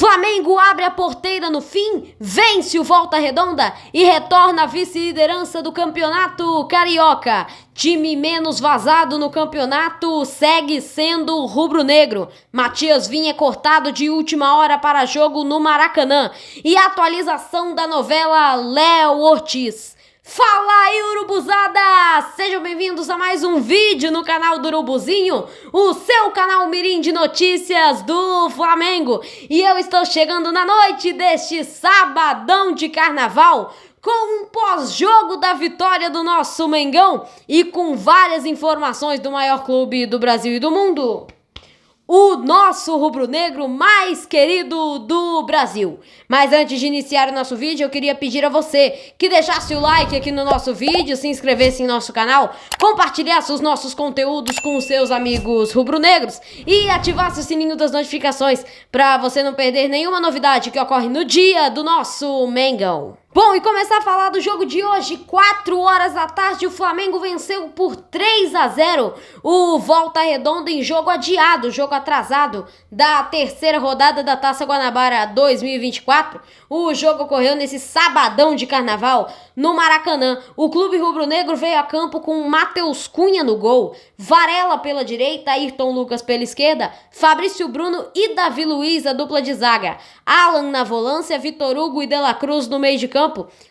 Flamengo abre a porteira no fim, vence o Volta Redonda e retorna à vice-liderança do Campeonato Carioca. Time menos vazado no campeonato segue sendo o rubro-negro. Matias Vinha é cortado de última hora para jogo no Maracanã. E a atualização da novela Léo Ortiz. Fala aí, urubuzada! Sejam bem-vindos a mais um vídeo no canal do Urubuzinho, o seu canal mirim de notícias do Flamengo. E eu estou chegando na noite deste sabadão de carnaval com um pós-jogo da vitória do nosso Mengão e com várias informações do maior clube do Brasil e do mundo. O nosso rubro-negro mais querido do Brasil. Mas antes de iniciar o nosso vídeo, eu queria pedir a você que deixasse o like aqui no nosso vídeo, se inscrevesse em nosso canal, compartilhasse os nossos conteúdos com os seus amigos rubro-negros e ativasse o sininho das notificações para você não perder nenhuma novidade que ocorre no dia do nosso Mengão. Bom, e começar a falar do jogo de hoje, 4 horas da tarde, o Flamengo venceu por 3-0 o Volta Redonda em jogo adiado, jogo atrasado da terceira rodada da Taça Guanabara 2024. O jogo ocorreu nesse sabadão de carnaval no Maracanã. O clube rubro-negro veio a campo com Matheus Cunha no gol, Varela pela direita, Ayrton Lucas pela esquerda, Fabrício Bruno e Davi Luiz, a dupla de zaga, Alan na volância, Vitor Hugo e De La Cruz no meio de campo,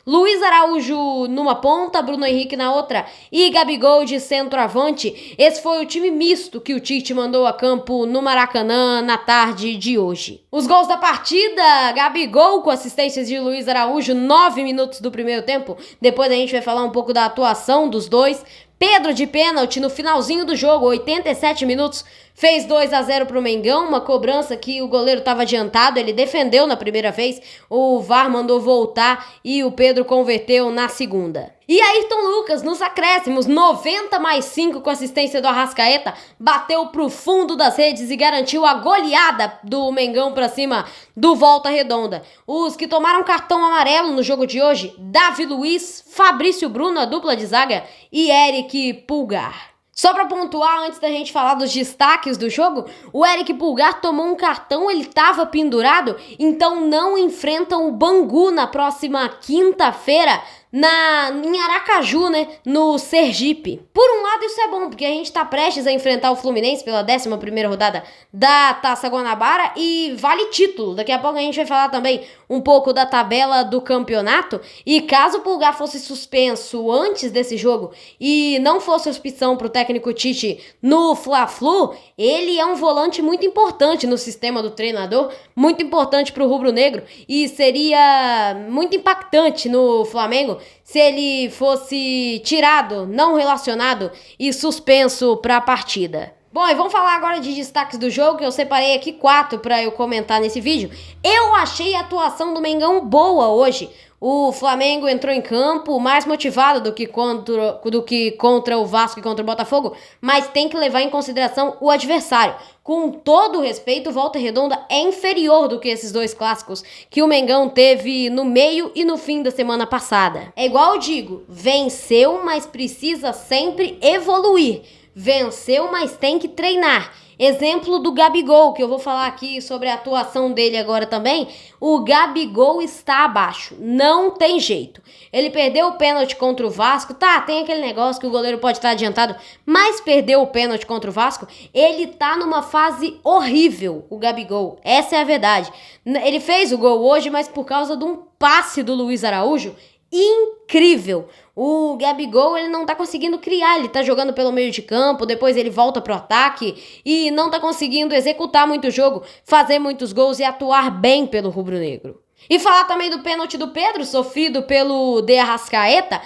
Luiz Araújo numa ponta, Bruno Henrique na outra e Gabigol de centroavante. Esse foi o time misto que o Tite mandou a campo no Maracanã na tarde de hoje. Os gols da partida: Gabigol com assistências de Luiz Araújo, 9 minutos do primeiro tempo. Depois a gente vai falar um pouco da atuação dos dois. Pedro de pênalti no finalzinho do jogo, 87 minutos, fez 2-0 pro Mengão, uma cobrança que o goleiro estava adiantado, ele defendeu na primeira vez, o VAR mandou voltar e o Pedro converteu na segunda. E Ayrton Lucas, nos acréscimos, 90+5 com assistência do Arrascaeta, bateu pro fundo das redes e garantiu a goleada do Mengão pra cima do Volta Redonda. Os que tomaram cartão amarelo no jogo de hoje: Davi Luiz, Fabrício Bruno, a dupla de zaga, e Eric Pulgar. Só pra pontuar, antes da gente falar dos destaques do jogo, o Eric Pulgar tomou um cartão, ele tava pendurado, então não enfrentam o Bangu na próxima quinta-feira, em Aracaju, né, no Sergipe. Por um lado isso é bom, porque a gente tá prestes a enfrentar o Fluminense pela 11ª rodada da Taça Guanabara e vale título. Daqui a pouco a gente vai falar também um pouco da tabela do campeonato, e caso o Pulgar fosse suspenso antes desse jogo e não fosse opção pro técnico Tite no Fla-Flu, ele é um volante muito importante no sistema do treinador, muito importante pro rubro-negro, e seria muito impactante no Flamengo se ele fosse tirado, não relacionado e suspenso para a partida. Bom, e vamos falar agora de destaques do jogo, que eu separei aqui 4 para eu comentar nesse vídeo. Eu achei a atuação do Mengão boa hoje. O Flamengo entrou em campo mais motivado do que contra o Vasco e contra o Botafogo, mas tem que levar em consideração o adversário. Com todo o respeito, o Volta Redonda é inferior do que esses dois clássicos que o Mengão teve no meio e no fim da semana passada. É igual eu digo, venceu, mas precisa sempre evoluir. Venceu, mas tem que treinar. Exemplo do Gabigol, que eu vou falar aqui sobre a atuação dele agora também. O Gabigol está abaixo, não tem jeito. Ele perdeu o pênalti contra o Vasco, tá, tem aquele negócio que o goleiro pode estar adiantado, mas perdeu o pênalti contra o Vasco. Ele tá numa fase horrível, o Gabigol, essa é a verdade. Ele fez o gol hoje, mas por causa de um passe do Luiz Araújo incrível. O Gabigol, ele não tá conseguindo criar, ele tá jogando pelo meio de campo, depois ele volta pro ataque e não tá conseguindo executar muito o jogo, fazer muitos gols e atuar bem pelo rubro-negro. E falar também do pênalti do Pedro, sofrido pelo De Arrascaeta.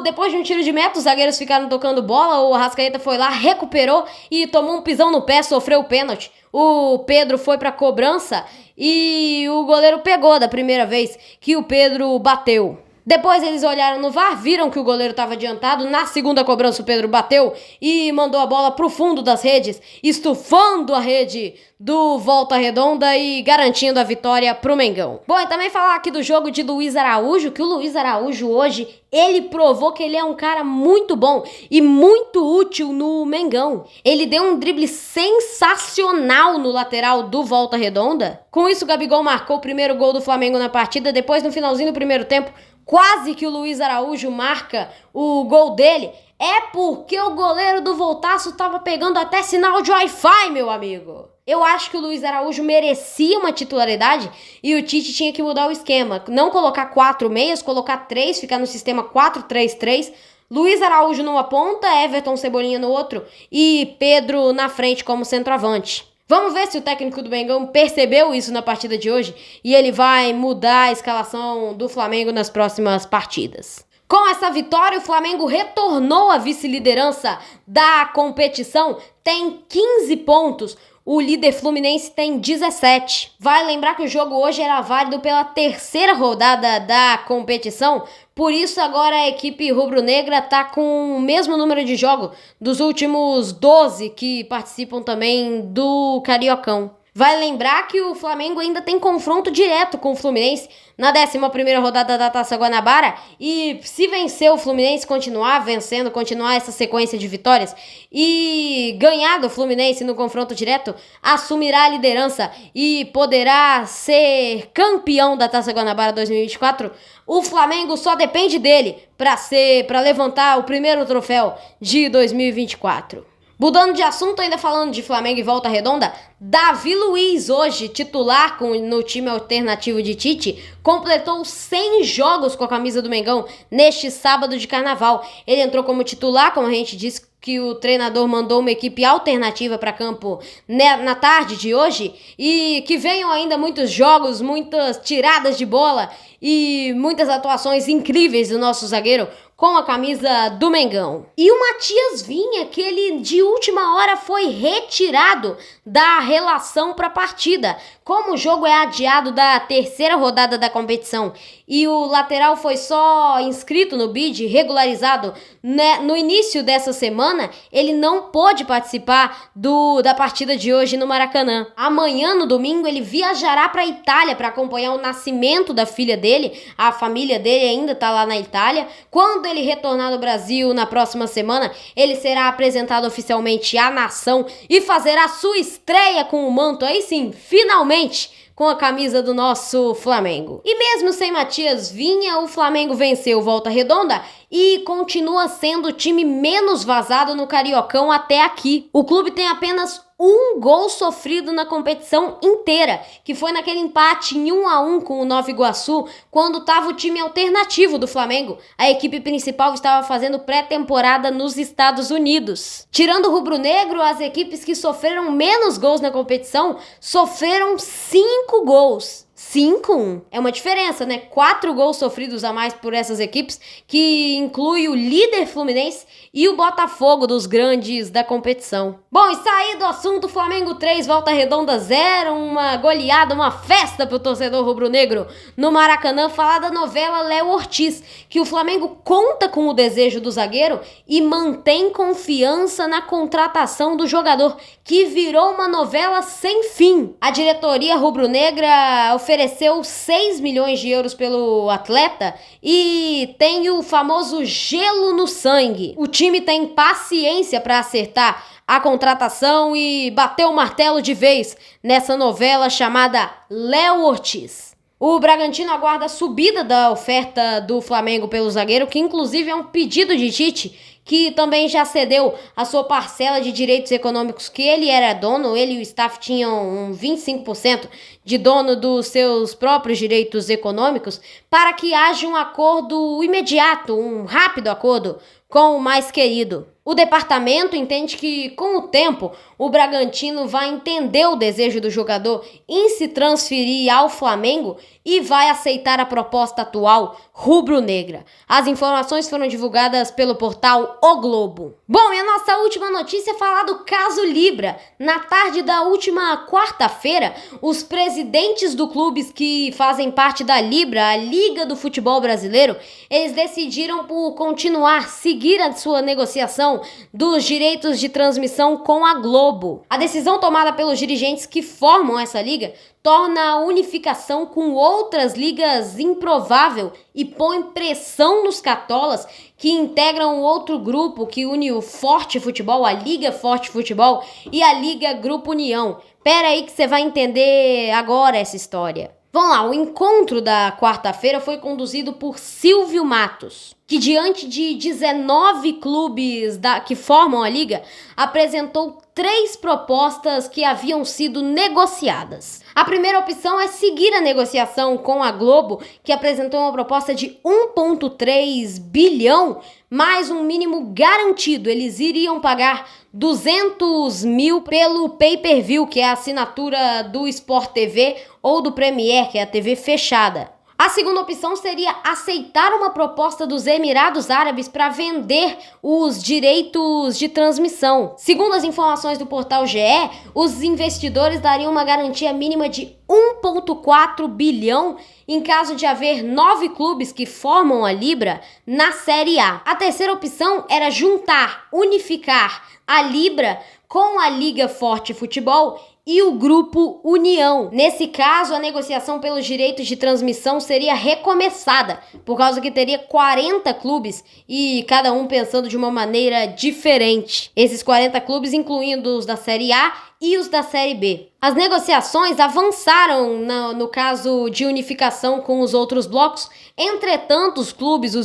Depois de um tiro de meta, os zagueiros ficaram tocando bola, o Arrascaeta foi lá, recuperou e tomou um pisão no pé, sofreu o pênalti. O Pedro foi pra cobrança e o goleiro pegou da primeira vez que o Pedro bateu. Depois eles olharam no VAR, viram que o goleiro estava adiantado. Na segunda cobrança o Pedro bateu e mandou a bola pro fundo das redes, estufando a rede do Volta Redonda e garantindo a vitória pro Mengão. Bom, e também falar aqui do jogo de Luiz Araújo, que o Luiz Araújo hoje, ele provou que ele é um cara muito bom e muito útil no Mengão. Ele deu um drible sensacional no lateral do Volta Redonda. Com isso, o Gabigol marcou o primeiro gol do Flamengo na partida. Depois, no finalzinho do primeiro tempo, quase que o Luiz Araújo marca o gol dele. É porque o goleiro do Voltaço tava pegando até sinal de Wi-Fi, meu amigo. Eu acho que o Luiz Araújo merecia uma titularidade e o Tite tinha que mudar o esquema. Não colocar 4 meias, colocar 3, ficar no sistema 4-3-3. Luiz Araújo numa ponta, Everton Cebolinha no outro e Pedro na frente como centroavante. Vamos ver se o técnico do Mengão percebeu isso na partida de hoje e ele vai mudar a escalação do Flamengo nas próximas partidas. Com essa vitória, o Flamengo retornou à vice-liderança da competição, tem 15 pontos. O líder Fluminense tem 17. Vale lembrar que o jogo hoje era válido pela terceira rodada da competição, por isso agora a equipe rubro-negra está com o mesmo número de jogos dos últimos 12 que participam também do Cariocão. Vale lembrar que o Flamengo ainda tem confronto direto com o Fluminense na 11ª rodada da Taça Guanabara e se vencer o Fluminense, continuar vencendo, continuar essa sequência de vitórias e ganhar do Fluminense no confronto direto, assumirá a liderança e poderá ser campeão da Taça Guanabara 2024. O Flamengo só depende dele para levantar o primeiro troféu de 2024. Mudando de assunto, ainda falando de Flamengo e Volta Redonda, Davi Luiz, hoje titular no time alternativo de Tite, completou 100 jogos com a camisa do Mengão neste sábado de carnaval. Ele entrou como titular, como a gente disse, que o treinador mandou uma equipe alternativa para campo na tarde de hoje e que venham ainda muitos jogos, muitas tiradas de bola e muitas atuações incríveis do nosso zagueiro com a camisa do Mengão. E o Matias Vinha, que ele de última hora foi retirado da relação para a partida. Como o jogo é adiado da terceira rodada da competição e o lateral foi só inscrito no bid, regularizado no início dessa semana, ele não pôde participar da partida de hoje no Maracanã. Amanhã, no domingo, ele viajará para a Itália para acompanhar o nascimento da filha dele. A família dele ainda está lá na Itália. Quando ele retornar no Brasil na próxima semana, ele será apresentado oficialmente à nação e fazerá sua estreia com o manto, aí sim, finalmente, com a camisa do nosso Flamengo. E mesmo sem Matias Vinha, o Flamengo venceu Volta Redonda e continua sendo o time menos vazado no Cariocão até aqui. O clube tem apenas um gol sofrido na competição inteira, que foi naquele empate em 1-1 com o Nova Iguaçu, quando estava o time alternativo do Flamengo. A equipe principal estava fazendo pré-temporada nos Estados Unidos. Tirando o rubro-negro, as equipes que sofreram menos gols na competição sofreram 5 gols. 5-1. É uma diferença, né? 4 gols sofridos a mais por essas equipes, que inclui o líder Fluminense e o Botafogo dos grandes da competição. Bom, e sair do assunto, Flamengo 3, Volta Redonda 0, uma goleada, uma festa pro torcedor rubro-negro no Maracanã. Falar da novela Léo Ortiz, que o Flamengo conta com o desejo do zagueiro e mantém confiança na contratação do jogador, que virou uma novela sem fim. A diretoria rubro-negra ofereceu 6 milhões de euros pelo atleta e tem o famoso gelo no sangue. O time tem paciência para acertar a contratação e bater o martelo de vez nessa novela chamada Léo Ortiz. O Bragantino aguarda a subida da oferta do Flamengo pelo zagueiro, que inclusive é um pedido de Tite, que também já cedeu a sua parcela de direitos econômicos que ele era dono. Ele e o staff tinham 25% de dono dos seus próprios direitos econômicos, para que haja um acordo imediato, um rápido acordo com o mais querido. O departamento entende que, com o tempo, o Bragantino vai entender o desejo do jogador em se transferir ao Flamengo e vai aceitar a proposta atual rubro-negra. As informações foram divulgadas pelo portal O Globo. Bom, e a nossa última notícia é falar do caso Libra. Na tarde da última quarta-feira, os presidentes dos clubes que fazem parte da Libra, a Liga do Futebol Brasileiro, eles decidiram por seguir a sua negociação dos direitos de transmissão com a Globo. A decisão tomada pelos dirigentes que formam essa liga torna a unificação com outras ligas improvável e põe pressão nos cartolas que integram outro grupo que une o Forte Futebol, a Liga Forte Futebol e a Liga Grupo União. Pera aí que você vai entender agora essa história. Vamos lá, o encontro da quarta-feira foi conduzido por Silvio Matos, que diante de 19 clubes que formam a liga, apresentou 3 propostas que haviam sido negociadas. A primeira opção é seguir a negociação com a Globo, que apresentou uma proposta de 1,3 bilhão, mais um mínimo garantido. Eles iriam pagar 200 mil pelo pay-per-view, que é a assinatura do Sport TV ou do Premier, que é a TV fechada. A segunda opção seria aceitar uma proposta dos Emirados Árabes para vender os direitos de transmissão. Segundo as informações do portal GE, os investidores dariam uma garantia mínima de 1,4 bilhão em caso de haver 9 clubes que formam a Libra na Série A. A terceira opção era unificar a Libra com a Liga Forte Futebol e o Grupo União. Nesse caso, a negociação pelos direitos de transmissão seria recomeçada, por causa que teria 40 clubes e cada um pensando de uma maneira diferente. Esses 40 clubes incluindo os da Série A e os da Série B. As negociações avançaram no caso de unificação com os outros blocos. Entretanto, os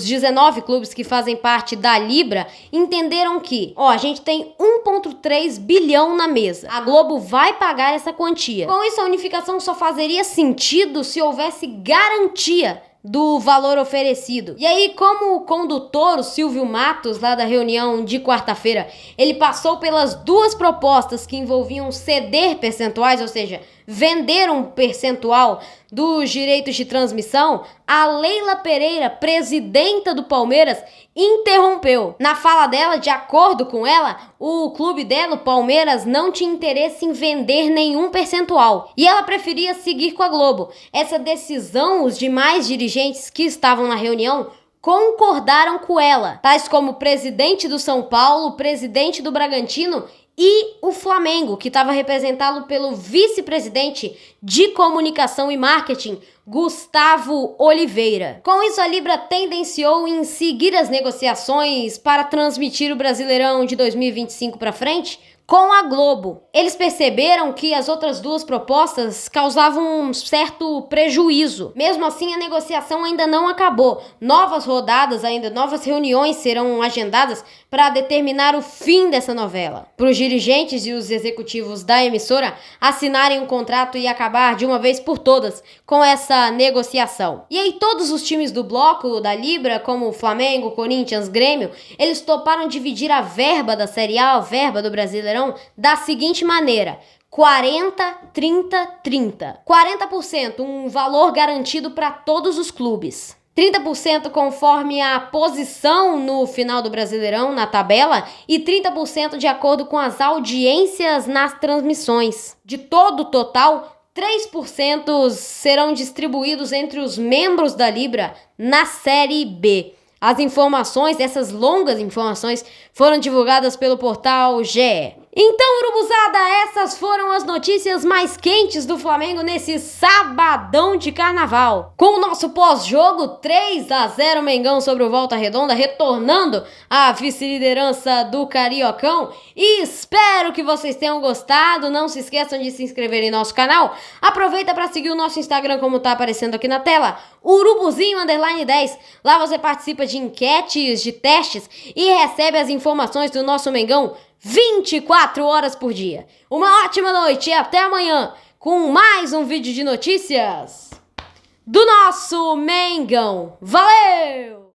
19 clubes que fazem parte da Libra, entenderam que, a gente tem 1,3 bilhão na mesa. A Globo vai pagar essa quantia. Com isso, a unificação só fazeria sentido se houvesse garantia do valor oferecido. E aí, como o condutor, o Silvio Matos, lá da reunião de quarta-feira, ele passou pelas 2 propostas que envolviam ceder percentuais, ou seja, vender um percentual dos direitos de transmissão, a Leila Pereira, presidenta do Palmeiras, interrompeu. Na fala dela, de acordo com ela, o clube dela, o Palmeiras, não tinha interesse em vender nenhum percentual e ela preferia seguir com a Globo. Essa decisão, os demais dirigentes que estavam na reunião concordaram com ela, tais como o presidente do São Paulo, o presidente do Bragantino e o Flamengo, que estava representado pelo vice-presidente de comunicação e marketing, Gustavo Oliveira. Com isso, a Libra tendenciou em seguir as negociações para transmitir o Brasileirão de 2025 para frente com a Globo. Eles perceberam que as outras 2 propostas causavam um certo prejuízo. Mesmo assim, a negociação ainda não acabou. Novas rodadas, novas reuniões serão agendadas para determinar o fim dessa novela. Para os dirigentes e os executivos da emissora assinarem um contrato e acabar de uma vez por todas com essa negociação. E aí todos os times do bloco da Libra, como Flamengo, Corinthians, Grêmio, eles toparam dividir a verba da Série A, a verba do Brasileirão, da seguinte maneira: 40, 30, 30. 40%, um valor garantido para todos os clubes. 30% conforme a posição no final do Brasileirão, na tabela, e 30% de acordo com as audiências nas transmissões. De todo o total, 3% serão distribuídos entre os membros da Libra na Série B. As informações, essas longas informações, foram divulgadas pelo portal GE. Então, urubuzada, essas foram as notícias mais quentes do Flamengo nesse sabadão de carnaval. Com o nosso pós-jogo, 3-0 Mengão sobre o Volta Redonda, retornando à vice-liderança do Cariocão. E espero que vocês tenham gostado. Não se esqueçam de se inscrever em nosso canal. Aproveita para seguir o nosso Instagram, como está aparecendo aqui na tela, urubuzinho_10. Lá você participa de enquetes, de testes e recebe as informações do nosso Mengão 24 horas por dia. Uma ótima noite e até amanhã com mais um vídeo de notícias do nosso Mengão. Valeu!